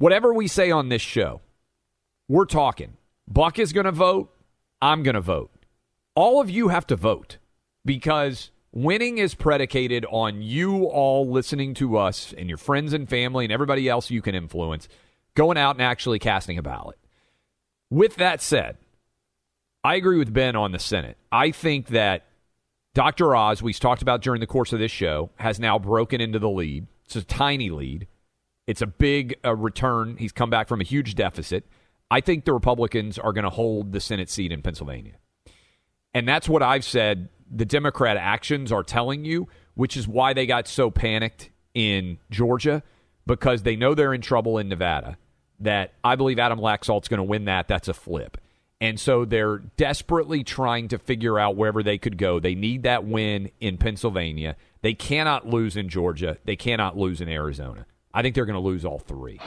whatever we say on this show, we're talking. Buck is going to vote. I'm going to vote. All of you have to vote because winning is predicated on you all listening to us and your friends and family and everybody else you can influence going out and actually casting a ballot. With that said, I agree with Ben on the Senate. I think that Dr. Oz, we've talked about during the course of this show, has now broken into the lead. It's a tiny lead. It's a big return. He's come back from a huge deficit. I think the Republicans are going to hold the Senate seat in Pennsylvania. And that's what I've said the Democrat actions are telling you, which is why they got so panicked in Georgia, because they know they're in trouble in Nevada, that I believe Adam Laxalt's going to win that. That's a flip. And so they're desperately trying to figure out wherever they could go. They need that win in Pennsylvania. They cannot lose in Georgia. They cannot lose in Arizona. I think they're going to lose all three.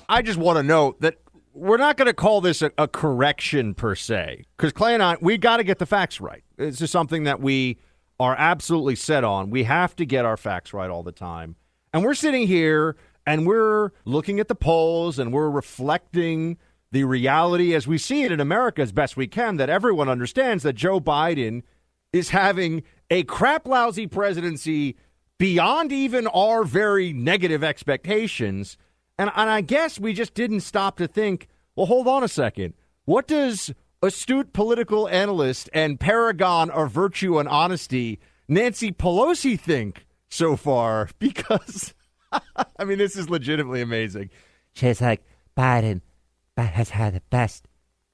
I just want to note that we're not going to call this a correction per se, because Clay and I, we got to get the facts right. It's just something that we are absolutely set on. We have to get our facts right all the time. And we're sitting here and we're looking at the polls and we're reflecting the reality as we see it in America as best we can, that everyone understands that Joe Biden is having a crap-lousy presidency beyond even our very negative expectations. And I guess we just didn't stop to think, well, hold on a second. What does astute political analyst and paragon of virtue and honesty Nancy Pelosi think so far? Because, I mean, this is legitimately amazing. She's like, Biden has had the best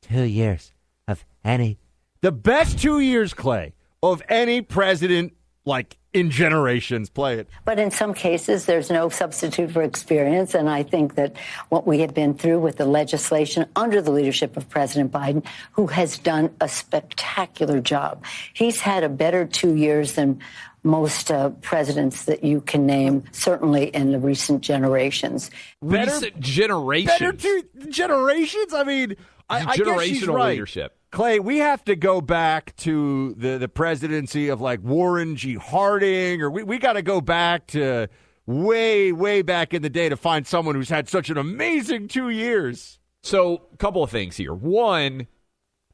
2 years of any. The best 2 years, Clay, of any president, like, in generations. Play it. But in some cases, there's no substitute for experience. And I think that what we have been through with the legislation under the leadership of President Biden, who has done a spectacular job. He's had a better 2 years than most presidents that you can name, certainly in the recent generations. Recent generations? Better generations? I mean, I guess she's right. Leadership. Clay, we have to go back to the presidency of like Warren G. Harding, or we got to go back to way back in the day to find someone who's had such an amazing 2 years. So, a couple of things here. One,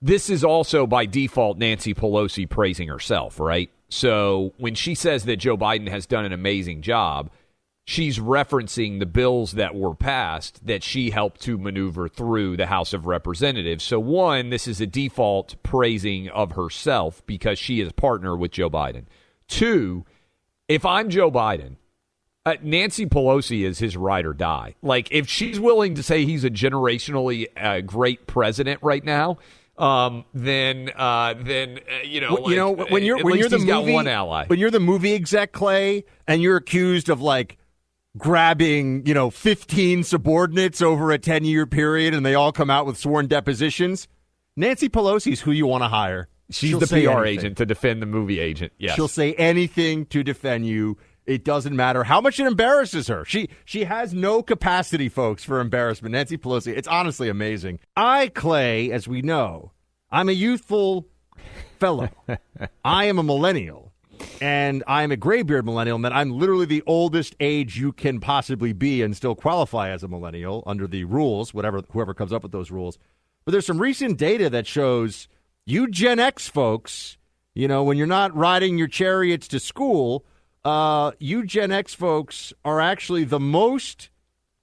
this is also by default Nancy Pelosi praising herself, right? So, when she says that Joe Biden has done an amazing job, she's referencing the bills that were passed that she helped to maneuver through the House of Representatives. So, one, this is a default praising of herself because she is a partner with Joe Biden. Two, if I'm Joe Biden, Nancy Pelosi is his ride or die. Like, if she's willing to say he's a generationally great president right now, then you know, when you're the movie, got one ally. When you're the movie exec, Clay, and you're accused of like grabbing, 15 subordinates over a 10-year period, and they all come out with sworn depositions, Nancy Pelosi's who you want to hire. She's the PR agent to defend the movie agent. Yes. She'll say anything to defend you. It doesn't matter how much it embarrasses her. She has no capacity, folks, for embarrassment. Nancy Pelosi, it's honestly amazing. Clay, as we know, I'm a youthful fellow. I am a millennial. And I'm a graybeard millennial, and I'm literally the oldest age you can possibly be and still qualify as a millennial under the rules, whoever comes up with those rules. But there's some recent data that shows you Gen X folks, when you're not riding your chariots to school, you Gen X folks are actually the most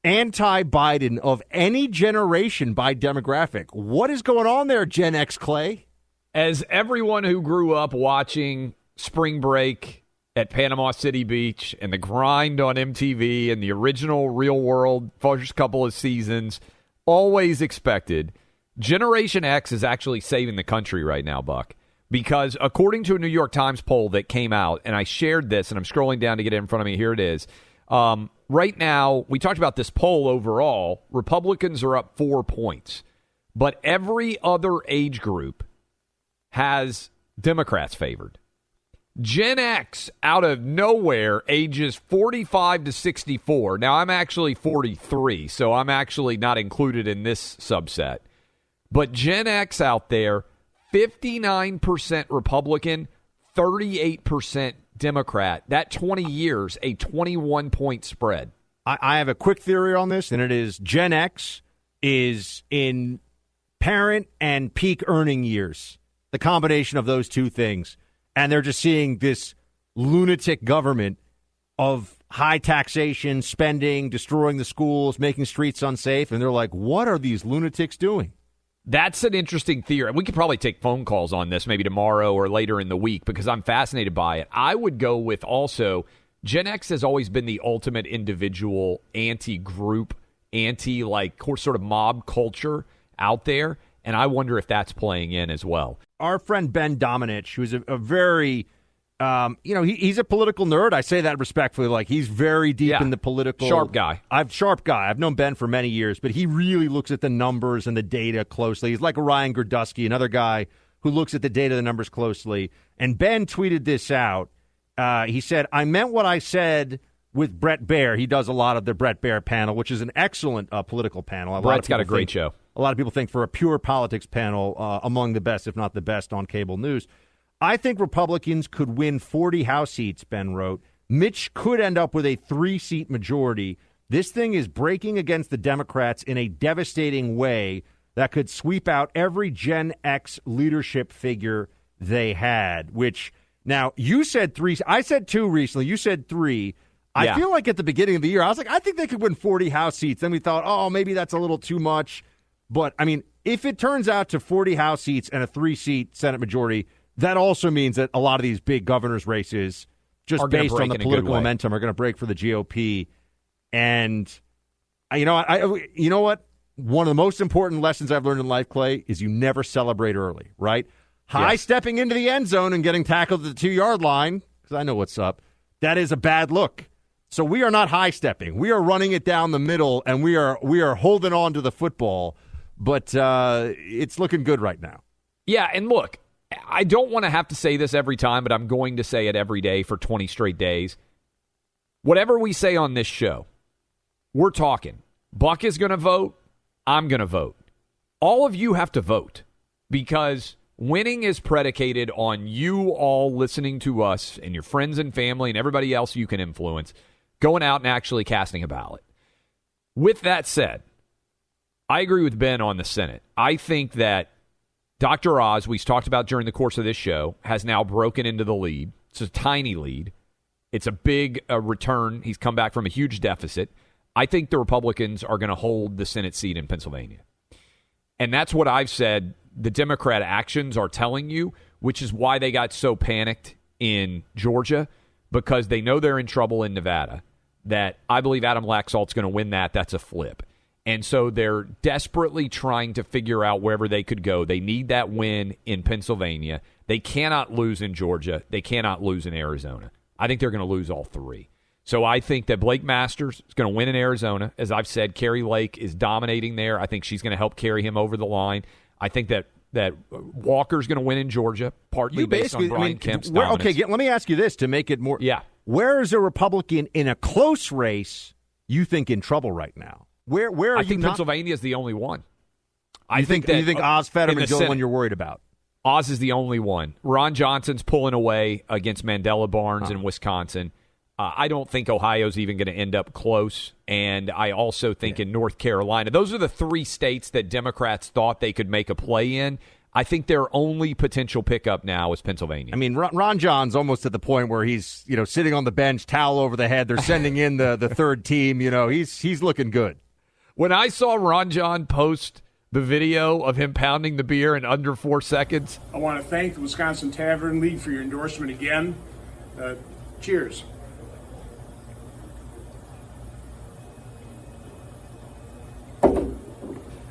anti-Biden of any generation by demographic. What is going on there, Gen X, Clay? As everyone who grew up watching Spring Break at Panama City Beach and the grind on MTV and the original Real World first couple of seasons always expected, Generation X is actually saving the country right now, Buck. Because according to a New York Times poll that came out, and I shared this, and I'm scrolling down to get it in front of me. Here it is. Right now, we talked about this poll overall. Republicans are up 4 points. But every other age group has Democrats favored. Gen X, out of nowhere, ages 45 to 64. Now, I'm actually 43, so I'm actually not included in this subset. But Gen X out there, 59% Republican, 38% Democrat. That 20 years, a 21-point spread. I have a quick theory on this, and it is Gen X is in parent and peak earning years, the combination of those two things. And they're just seeing this lunatic government of high taxation, spending, destroying the schools, making streets unsafe. And they're like, what are these lunatics doing? That's an interesting theory. We could probably take phone calls on this maybe tomorrow or later in the week because I'm fascinated by it. I would go with also Gen X has always been the ultimate individual anti-group, anti-like sort of mob culture out there. And I wonder if that's playing in as well. Our friend Ben Domenech, who's a very, he's a political nerd. I say that respectfully. Like, he's very deep in the political. Sharp guy. Sharp guy. I've known Ben for many years, but he really looks at the numbers and the data closely. He's like a Ryan Gerdusky, another guy who looks at the data, the numbers closely. And Ben tweeted this out. He said, I meant what I said with Brett Baer. He does a lot of the Brett Baer panel, which is an excellent political panel. Brett's got a great show. A lot of people think for a pure politics panel, among the best, if not the best, on cable news. I think Republicans could win 40 House seats, Ben wrote. Mitch could end up with a 3-seat majority. This thing is breaking against the Democrats in a devastating way that could sweep out every Gen X leadership figure they had, which... Now, you said 3. I said 2 recently. You said 3. I feel like at the beginning of the year, I was like, I think they could win 40 House seats. Then we thought, oh, maybe that's a little too much. But, I mean, if it turns out to 40 House seats and a 3-seat Senate majority, that also means that a lot of these big governor's races, just based on the political momentum, are going to break for the GOP. And, you know what? One of the most important lessons I've learned in life, Clay, is you never celebrate early, right? High stepping into the end zone and getting tackled at the 2-yard line, because I know what's up, that is a bad look. So we are not high stepping. We are running it down the middle, and we are holding on to the football. But it's looking good right now. Yeah, and look, I don't want to have to say this every time, but I'm going to say it every day for 20 straight days. Whatever we say on this show, we're talking. Buck is going to vote. I'm going to vote. All of you have to vote because winning is predicated on you all listening to us and your friends and family and everybody else you can influence going out and actually casting a ballot. With that said, I agree with Ben on the Senate. I think that Dr. Oz, we talked about during the course of this show, has now broken into the lead. It's a tiny lead. It's a big return. He's come back from a huge deficit. I think the Republicans are going to hold the Senate seat in Pennsylvania. And that's what I've said the Democrat actions are telling you, which is why they got so panicked in Georgia, because they know they're in trouble in Nevada, that I believe Adam Laxalt's going to win that. That's a flip. And so they're desperately trying to figure out wherever they could go. They need that win in Pennsylvania. They cannot lose in Georgia. They cannot lose in Arizona. I think they're going to lose all 3. So I think that Blake Masters is going to win in Arizona. As I've said, Carrie Lake is dominating there. I think she's going to help carry him over the line. I think that Walker's going to win in Georgia, partly based on Brian Kemp's dominance. Okay, let me ask you this to make it more. Yeah. Where is a Republican in a close race you think in trouble right now? Where are I you think not? Pennsylvania is the only one. You think Oz Fetterman's the only one you're worried about? Oz is the only one. Ron Johnson's pulling away against Mandela Barnes in Wisconsin. I don't think Ohio's even going to end up close. And I also think in North Carolina, those are the 3 states that Democrats thought they could make a play in. I think their only potential pickup now is Pennsylvania. I mean, Ron John's almost at the point where he's, sitting on the bench, towel over the head. They're sending in the third team. He's looking good. When I saw Ron John post the video of him pounding the beer in under 4 seconds. I want to thank the Wisconsin Tavern League for your endorsement again. Cheers.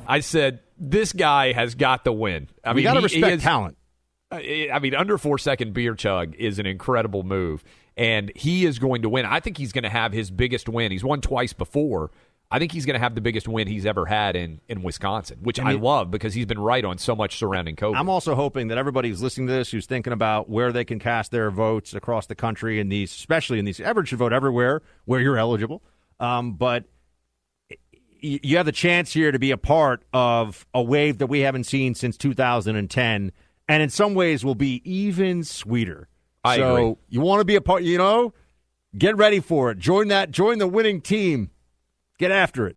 I said, this guy has got the win. We got to respect talent. I mean, under 4 second beer chug is an incredible move, and he is going to win. I think he's going to have his biggest win. He's won twice before. I think he's going to have the biggest win he's ever had in Wisconsin, which I love because he's been right on so much surrounding COVID. I'm also hoping that everybody who's listening to this, who's thinking about where they can cast their votes across the country, and especially in these, everyone should vote everywhere where you're eligible. But you have the chance here to be a part of a wave that we haven't seen since 2010. and in some ways will be even sweeter. I agree. You want to be a part, get ready for it. Join the winning team. Get after it.